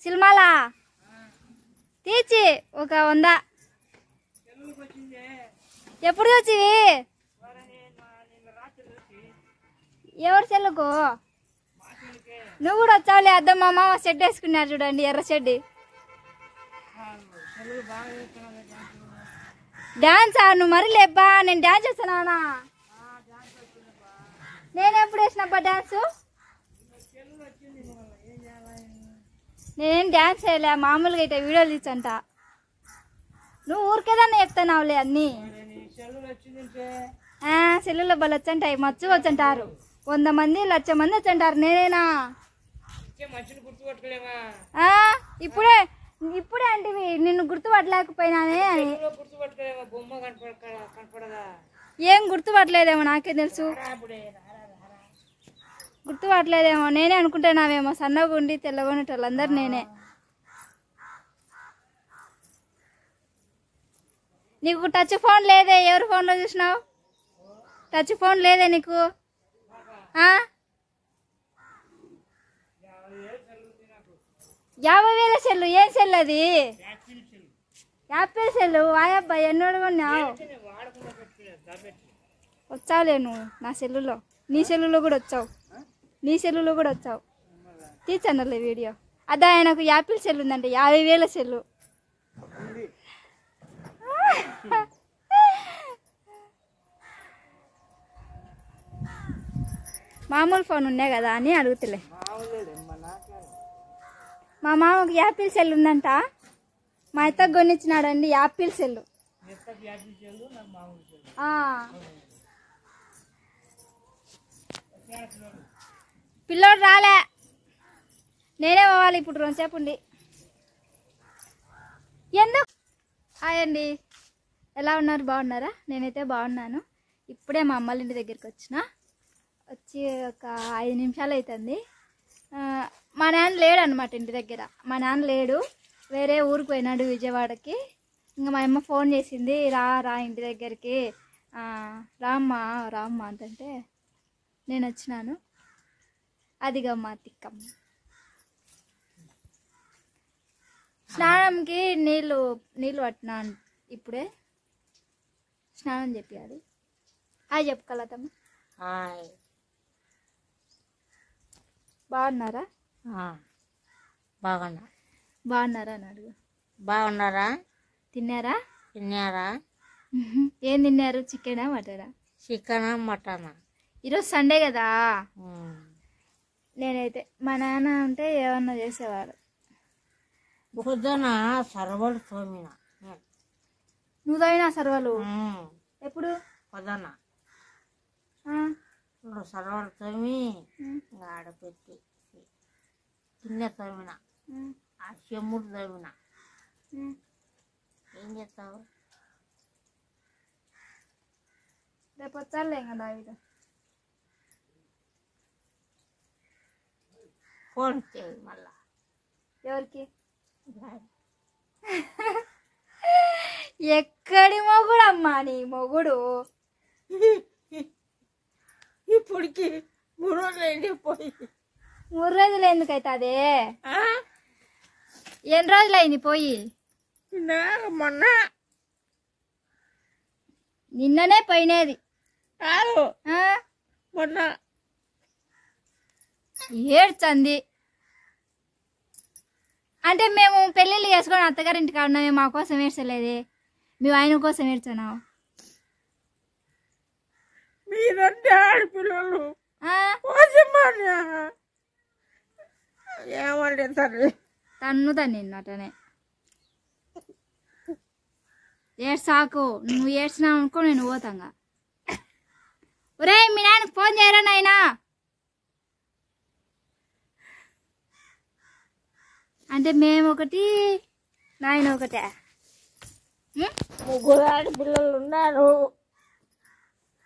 సినిమాలా తీర్చి ఒక 100. ఎప్పుడు వచ్చివి? ఎవరు చెల్లుకు? నువ్వు కూడా వచ్చావులే. అద్దం మా మామ షెడ్ వేసుకున్నారు చూడండి, ఎర్ర షెడ్. డాన్సా? నువ్వు మరి లేబ్బా, నేను డాన్స్ చేస్తానా? నేను ఎప్పుడు వేసినబ్బా డాన్సు? నేనేం డాన్స్ చేయలే, మామూలుగా అయితే వీడియోలు తీసంట. నువ్వు ఊరికేదాన్ని చెప్తున్నావులే అన్నీ. సెల్లులో బలు వచ్చంటాయి, మచ్చు వచ్చంటారు. 100 మంది 1,00,000 మంది వచ్చంటారు. నేనేనా? ఇప్పుడే అంటివి నిన్ను గుర్తుపట్టలేకపోయినానే అని. ఏం గుర్తుపట్టలేదేమో, నాకేం తెలుసు. గుర్తుపట్టలేదేమో, నేనే అనుకుంటున్నావేమో. సన్నగా ఉండి తెల్లగా ఉండేటోళ్ళందరూ నేనే. నీకు టచ్ ఫోన్ లేదే? ఎవరి ఫోన్లో చూసినావు? టచ్ ఫోన్ లేదే నీకు? 50,000 సెల్లు? ఏం సెల్ అది? Apple cell? వాయబ్బా, ఎన్నోడు కొన్నావు? వచ్చావులే నువ్వు నా సెల్లులో. నీ సెల్లులో కూడా వచ్చావు. తీర్చన్నలే వీడియో. అదా ఆయనకు యాపిల్ సెల్ ఉందంటే 50,000 సెల్లు. మామూలు ఫోన్ ఉన్నాయి కదా అని అడుగుతులే. మా మామకు యాపిల్ సెల్ ఉందంట. మా అత్తకు కొనిచ్చినాడండి యాపిల్ సెల్. పిల్లోడు రాలే, నేనే పోవాలి ఇప్పుడు. 2 సేపు ఉండి. ఎందుకు? హాయ్ అండి, ఎలా ఉన్నారు? బాగున్నారా? నేనైతే బాగున్నాను. ఇప్పుడే మా అమ్మల ఇంటి దగ్గరికి వచ్చి ఒక 5 నిమిషాలు అవుతుంది. మా నాన్న లేడు అనమాట ఇంటి దగ్గర. మా నాన్న లేడు, వేరే ఊరికి పోయినాడు, విజయవాడకి. ఇంకా మా అమ్మ ఫోన్ చేసింది, రా ఇంటి దగ్గరికి. రామ్మా అంటే నేను వచ్చినాను. అదిగమ్మా తిక్కమ్మ. స్నానంకి నీళ్ళు పట్టినా ఇప్పుడే. స్నానం చెప్పాలి. హాయ్ చెప్పు కలతమ్మ. హాయ్. బాగున్నారా? బాగున్నారా అని అడుగు. బాగున్నారా? తిన్నారా? ఏం తిన్నారు? చికెనా మటనా? చికెనా మటనా? ఈరోజు సండే కదా. నేనైతే మా నాన్న ఉంటే ఏమన్నా చేసేవాడు. పొద్దున సర్వలు తోమిన. నువ్వు తోమినా సర్వలు? ఎప్పుడు? పొద్దున సర్వలు తోమి ఆడపెట్టి గిన్నె తోమిన, ఆ చెమ్ముడు తోమిన. ఏం చేస్తావు? రేపు వచ్చాలే కదా. ఇది ఫోన్ చేయి మళ్ళా. ఎవరికి? ఎక్కడి మొగుడు అమ్మా నీ మొగుడు? ఇప్పటికి 3 రోజులు అయింది పోయి. 3 రోజులు ఎందుకైతే అదే? ఎన్ని రోజులు అయింది పోయి? మొన్న. నిన్ననే పోయినది. మొన్న ఏడ్చంది అంటే మేము పెళ్ళిళ్ళు చేసుకొని అత్తగారింటికి ఉన్నామే, మా కోసం ఏడ్చలేదే, మేము ఆయన కోసం ఏడ్చానావు. మీరంటే ఆడపిల్లలు ఏమంటే నిన్నటనే ఏడ్సాకు. నువ్వు ఏడ్చినావు అనుకో నేను పోతాంగా. ఒరే మీ నాయనకు ఫోన్ చేయరా నాయనా? అంటే మేము ఒకటి, నాయన ఒకటే. 3 ఆడపిల్లలు ఉన్నారు,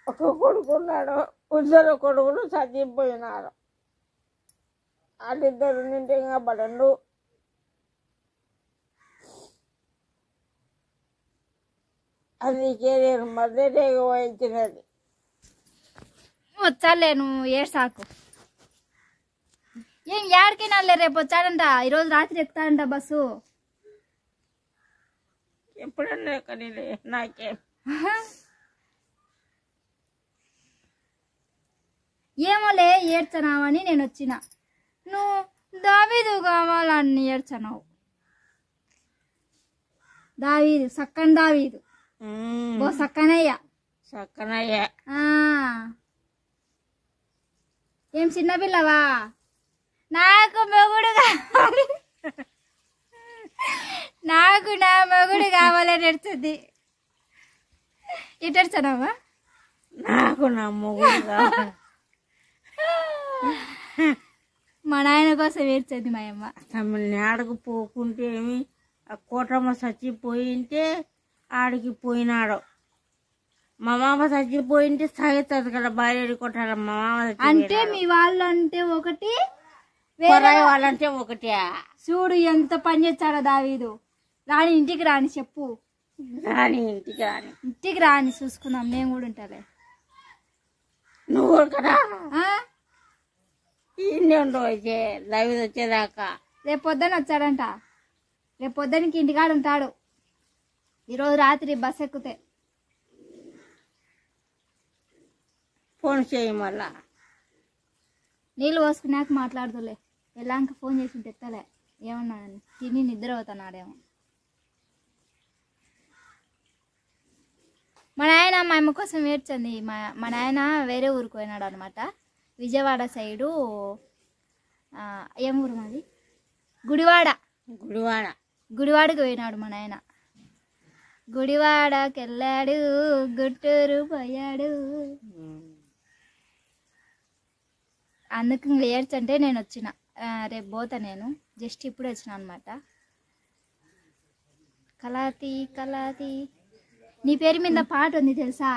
ఒక కొడుకు ఉన్నాడు. 2 కొడుకులు చచ్చిపోయినారు. వాళ్ళిద్దరు నింటే ఇంకా పడండు. అందుకే నేను మధ్యనే వహించినది. వచ్చాలే నువ్వు ఏడ్సాకు. ఏం ఏడికైనా రేపు వచ్చాడంట, ఈరోజు రాత్రి ఎక్కుతాడంట బస్సు. ఎప్పుడన్నా కానీ నాకేం ఏమోలే ఏడ్చనావని నేను వచ్చిన. నువ్వు దావీదు కావాలని ఏడ్చనావు. దావీదు సక్కని దావీదు బో సక్కనయ్యా చక్కనయ్యా. ఏం చిన్నపిల్లవా? నాకు మొగుడు కావాలి, నాకు నా మొగుడు కావాలని ఏడుస్తుంది. ఇటర్చనావా? నాకు నా మొగుడు కావాలి. మా నాయన కోసం ఏడ్చింది మా అమ్మ. తమిళని ఆడకు పోకుంటే ఏమి ఆ కోటమ్మ చచ్చిపోయింటే ఆడికి పోయినాడు. మా మామ చచ్చిపోయింటే సాగుతుంది కదా భార్య కొట్టాలి. మా మామ అంటే మీ వాళ్ళు అంటే ఒకటి, వాళ్ళంటే ఒకటే. చూడు ఎంత పని చేస్తాడో దావీదు. రాని ఇంటికి రాని చెప్పు, రాని ఇంటికి రాని చూసుకుందాం, నేను కూడా ఉంటాలే. నువ్వు కదా ఇన్ని ఉండవు అయితే లైవ్ వచ్చేదాకా. రేపు పొద్దున వచ్చాడంట, రేపు పొద్దునకి ఇంటికాడ ఉంటాడు. ఈరోజు రాత్రి బస్ ఎక్కుతే ఫోన్ చేయి మళ్ళా. నీళ్ళు పోసుకున్నాక మాట్లాడుతులే. వెళ్ళాక ఫోన్ చేసి ఎత్తలే. ఏమన్నా తిని నిద్ర అవుతున్నాడేమో. మా నాయన మా అమ్మ కోసం ఏడ్చింది. మా నాయన వేరే ఊరికి పోయినాడు అనమాట. విజయవాడ సైడు. ఏం ఊరు మాది? గుడివాడకి పోయినాడు మా నాయన. గుడివాడకి వెళ్ళాడు, గుంటూరు పోయాడు. అందుకు ఏడ్చంటే నేను వచ్చిన. రేపు పోతా నేను. జస్ట్ ఇప్పుడు వచ్చిన అనమాట. కలాతి కలాతి నీ పేరు మీద పాట ఉంది తెలుసా?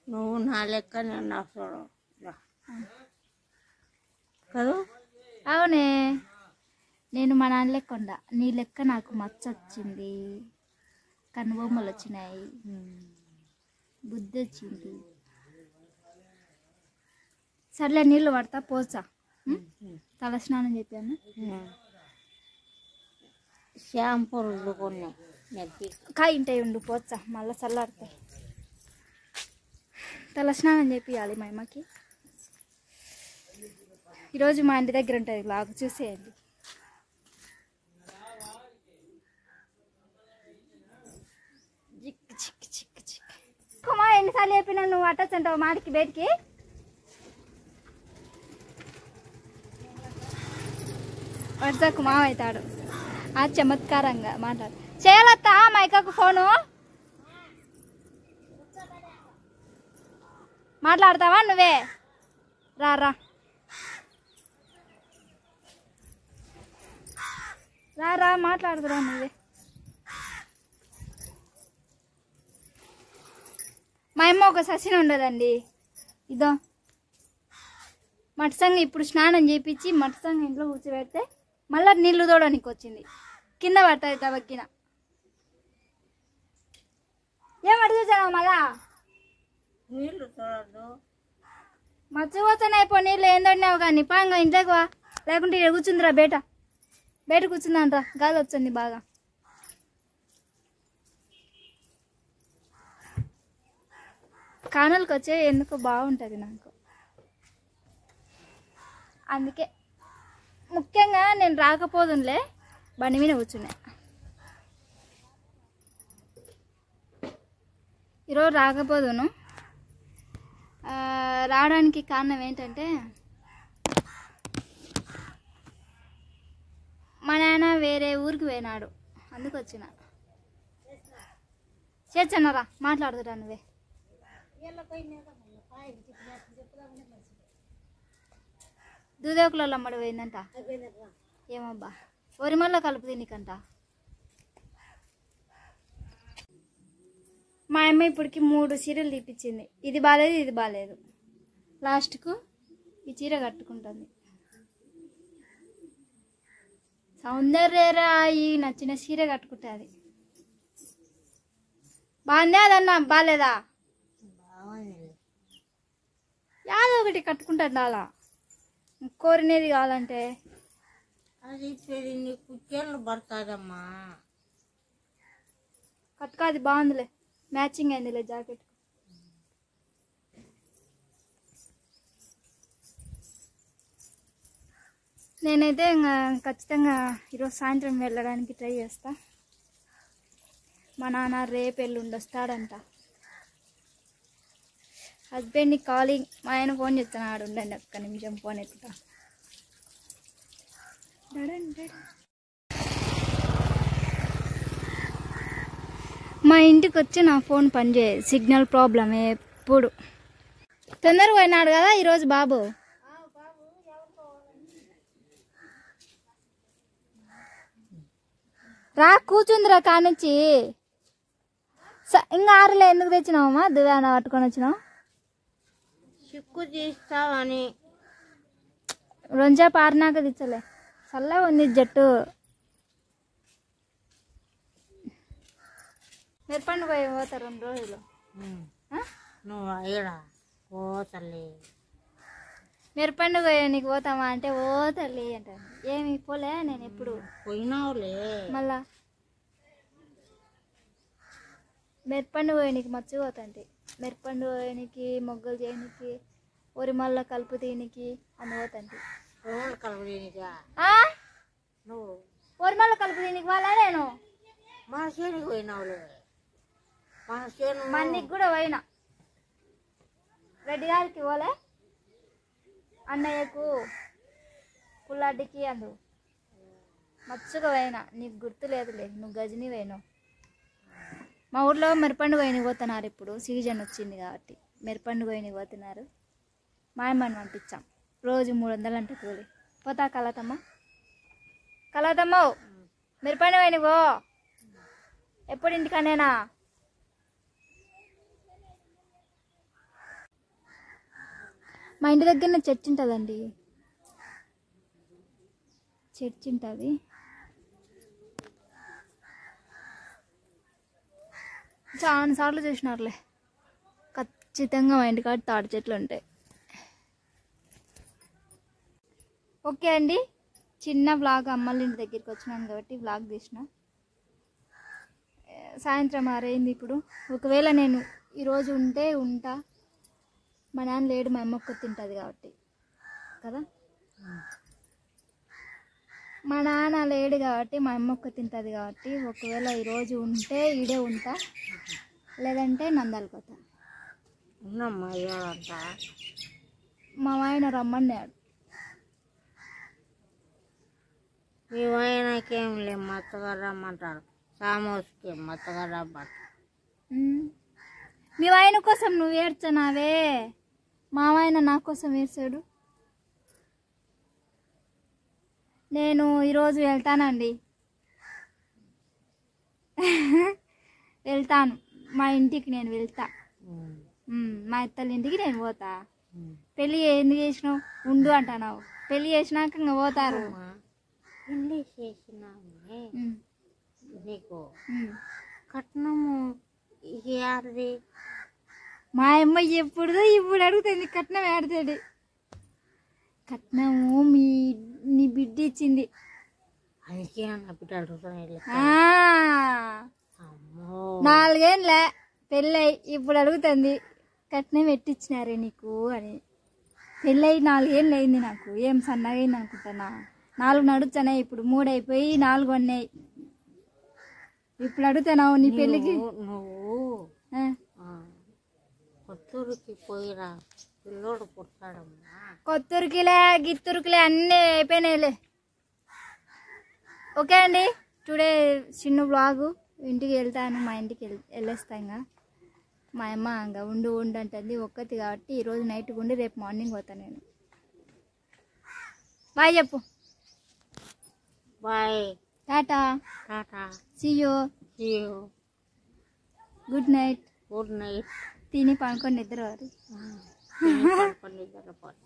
నువ్వు నా లెక్క నేను చూడు కదా. అవునే, నేను మా నాన్న లెక్క ఉండా. నీ లెక్క నాకు మచ్చ వచ్చింది, కనుబొమ్మలు వచ్చినాయి, బుద్ధి వచ్చింది. సర్లే నీళ్ళు పడతా పోచా. తల స్నానం చెప్పాను. షాంపూ రుద్దుకున్నా కాయింటాయి ఉండు పోచా, మళ్ళీ చల్లారుతాయి. తల స్నానం చేపియాలి మా అమ్మకి. ఈరోజు మా ఇంటి దగ్గర ఉంటుంది లాగు, చూసేయండి. చిక్కు చిక్కు చిక్కు చిక్కు. కుమా ఎన్నిసార్లు చెప్పినా నువ్వు అట్టచ్చంటావు మాటికి బయటికి. వరుసకు మావవుతాడు. ఆ చమత్కారంగా మాట్లాడు. చేయాలత్తా మైకకు ఫోను మాట్లాడతావా నువ్వే? రా రా రా రా మాట్లాడుతురా నువ్వే. మా అమ్మ ఒక ససిన ఉండదండి. ఇదో మటసంగ ఇప్పుడు స్నానం చేయించి మటసంగ ఇంట్లో కూర్చోబెడితే మళ్ళీ నీళ్లు తోడడానికి వచ్చింది. కింద పడతాయి తవక్కిన. ఏం అడుగుతావు మళ్ళా? నీళ్ళు చూడద్దు, మర్చిపోతాను. అయిపో నీళ్ళు ఏం తోడినావు కానీ పాంగా ఇంట్లోకి వా. లేకుంటే ఇక్కడ కూర్చుందిరా బయట కూర్చుందంట్రా. గాలి వచ్చింది బాగా. కానల్కి వచ్చే ఎందుకో బాగుంటుంది నాకు. అందుకే ముఖ్యంగా నేను రాకపోదునులే, బండి మీద కూర్చున్నా. ఈరోజు రాకపోదును. రావడానికి కారణం ఏంటంటే మా నాన్న వేరే ఊరికి పోయినాడు, అందుకు వచ్చిన. చేర్చన్నారా మాట్లాడుతురా నువ్వే. దూదేకులలో అమ్మడి పోయిందంట. ఏమబ్బా ఒరిమల్లో కలుపు తినికంట. మా అమ్మ ఇప్పటికి 3 చీరలు తీపిచ్చింది. ఇది బాగాలేదు, ఇది బాగాలేదు. లాస్ట్కు ఈ చీర కట్టుకుంటుంది. సౌందర్యరాయి నచ్చిన చీర కట్టుకుంటుంది. బాగుందే అదన్నా బాగాలేదా? యాదో ఒకటి కట్టుకుంటుంది. అలా కోరినేది కావాలంటే అది పెరిగి నీకు చీరలు పడుతుందమ్మా. కట్టుకో, అది బాగుందిలే, మ్యాచింగ్ అయిందిలే జాకెట్. నేనైతే ఇంకా ఖచ్చితంగా ఈరోజు సాయంత్రం వెళ్ళడానికి ట్రై చేస్తా. మా నాన్న రేపు ఎల్లుండి వస్తాడంట. హస్బెండ్ని కాలింగ్, మా ఆయన ఫోన్ చేస్తున్నాడు, ఉండండి ఒక్క నిమిషం, ఫోన్ ఎత్తుతా. మా ఇంటికి వచ్చి నా ఫోన్ పనిచేయదు, సిగ్నల్ ప్రాబ్లం ఎప్పుడు. తొందరగా పోయినాడు కదా ఈరోజు బాబు. రా కూర్చుందిరా కానిచ్చి. ఇంకా ఆరులే ఎందుకు తెచ్చినావమ్మా? దువ్వాన పట్టుకొని వచ్చినావు. చిక్కు తీస్తావని రొంచేపు ఆరినాక తెచ్చలే, చల్లగా ఉంది జట్టు. మిరపండు పోయి పోతా 2 రోజులు. నువ్వు అయ్యడా ఓ తల్లి. మిరపండు నీకు పోతామా అంటే ఓ తల్లి అంటాను. ఏమి పోలే నేను ఎప్పుడు పోయినావులే. మళ్ళా మిరపండు నీకు మర్చిపోతాంటి. మిరపండు పోయనికి, మొగ్గలు చేయనికి, ఒరి మళ్ళా కలుపు తీనికి అని పోతాంటి. కలుపు తీనికా నువ్వు? ఒరి మళ్ళా కలుపు తీనికి వాళ్ళ నేను మన చేనికి పోయినావులే. మన చేను మందికి కూడా పోయినా. రెడ్డి గారికి పోలే, అన్నయ్యకు, పుల్లాడికి అందు మచ్చుగా పోయినా. నీకు గుర్తు లేదులే, నువ్వు గజని పోయినావు. మా ఊర్లో మిరపండు పోయినకి పోతున్నారు. ఇప్పుడు సీజన్ వచ్చింది కాబట్టి మిరపండు పోయినకి పోతున్నారు. మా అమ్మని పంపించాం. రోజు 300 అంటే కూలి. పోతా కలతమ్మ, కలతమ్మ మిరపండు పోయినకి పో. ఎప్పుడు ఇంటికనేనా? మా ఇంటి దగ్గరనే చర్చ్ ఉంటుందండి. చర్చ్ ఉంటుంది. చాలా సార్లు చూసినారులే. ఖచ్చితంగా మా ఇంటికాడ తాడి చెట్లు ఉంటాయి. ఓకే అండి, చిన్న వ్లాగ్. అమ్మల ఇంటి దగ్గరికి వచ్చినాను కాబట్టి వ్లాగ్ తీసిన. సాయంత్రం 6 అయింది ఇప్పుడు. ఒకవేళ నేను ఈరోజు ఉంటే ఉంటా. మా నాన్న లేడు, మా అమ్మ ఒక్క తింటుంది కాబట్టి కదా. మా నాన్న లేడు కాబట్టి మా అమ్మ ఒక్క తింటుంది కాబట్టి ఒకవేళ ఈరోజు ఉంటే ఈడే ఉంటా, లేదంటే నందాలకు పోతా. ఉన్నమ్మా ఇవాళంట మా ఆయన రమ్మన్నాడు. మీ ఆయనకేం లే, మత్తగా రమ్మంటాడు. సామోస్కి మత్తగా రమ్మంటాడు. మీ ఆయన కోసం నువ్వు ఏడ్చనావే, మా ఆయన నా కోసం ఏడ్చాడు. నేను ఈరోజు వెళ్తానండి, వెళ్తాను మా ఇంటికి. నేను వెళ్తా, మా అత్తల ఇంటికి నేను పోతా. పెళ్ళి ఎందుకు చేసినావు? ఉండు అంటున్నావు. పెళ్ళి చేసినాక ఇంకా పోతారు. పెళ్ళి చేసిన నీకు కట్నము ఏది? మా అమ్మ ఇప్పుడు అడుగుతుంది కట్నం ఏడుతాడు. కట్నము నీ బిడ్డ ఇచ్చింది. అందుకే నా బిడ్డ అడుగుతాను. 4 ఏళ్ళ పెళ్ళై ఇప్పుడు అడుగుతుంది కట్నం ఎట్టిచ్చినారే నీకు అని. పెళ్ళై 4 ఏళ్ళు అయింది నాకు. ఏం సన్నగా అయింది అనుకుంటున్నా? 4 నడుచున్నాయి, ఇప్పుడు 3 అయిపోయి 4 ఉన్నాయి. ఇప్పుడు అడుగుతున్నావు నీ పెళ్ళికి. నువ్వు కొత్తూరుకి పోయిరా, పిల్లోడు పుడతాడమ్మా. కొత్తూరుకిలే గిత్తూరుకిలే అన్నీ అయిపోయినాయిలే. ఓకే అండి, టుడే చిన్న బ్లాగు. ఇంటికి వెళ్తాను, మా ఇంటికి వెళ్ళేస్తా. ఇంకా మా అమ్మ ఇంకా ఉండు అంటుంది ఒక్కటి కాబట్టి ఈరోజు నైట్ ఉండి రేపు మార్నింగ్ పోతాను నేను. బాయ్ చెప్పు. Bye, tata, tata, see you, good night. Good night. తిని పనుకొని నిద్ర వారు. పడుకొని నిద్రపోయి